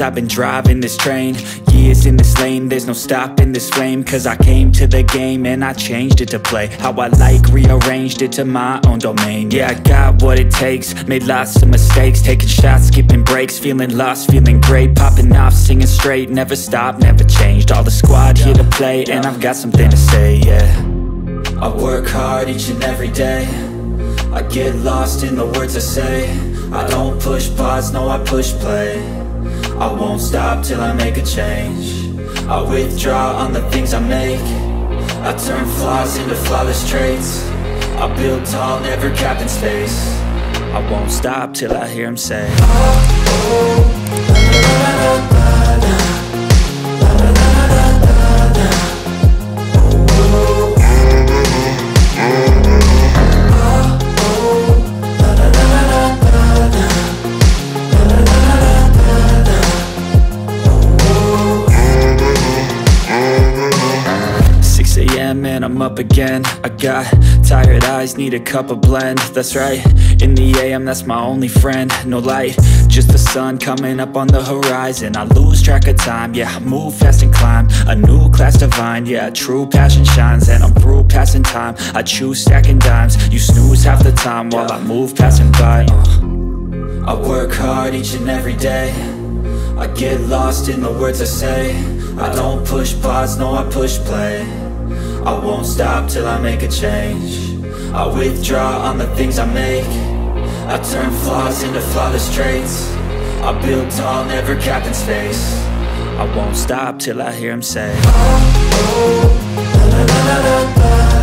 I've been driving this train. Years in this lane, there's no stopping this flame. Cause I came to the game and I changed it to play how I like, rearranged it to my own domain. Yeah, I got what it takes, made lots of mistakes, taking shots, skipping breaks, feeling lost, feeling great, popping off, singing straight, never stopped, never changed. All the squad here to play, and I've got something to say, yeah. I work hard each and every day, I get lost in the words I say. I don't push pause, no I push play. I won't stop till I make a change. I withdraw on the things I make. I turn flaws into flawless traits. I build tall, never capped in space. I won't stop till I hear him say, oh, oh, la, la, la, la, la. And I'm up again. I got tired eyes, need a cup of blend. That's right, in the AM, that's my only friend. No light, just the sun coming up on the horizon. I lose track of time, yeah, I move fast and climb a new class divine, yeah, true passion shines. And I'm through passing time, I choose stacking dimes. You snooze half the time while I move passing by. I work hard each and every day, I get lost in the words I say. I don't push pause, no I push play. I won't stop till I make a change. I withdraw on the things I make. I turn flaws into flawless traits. I build tall, never capped in space. I won't stop till I hear him say, oh, oh, la, la, la, la, la.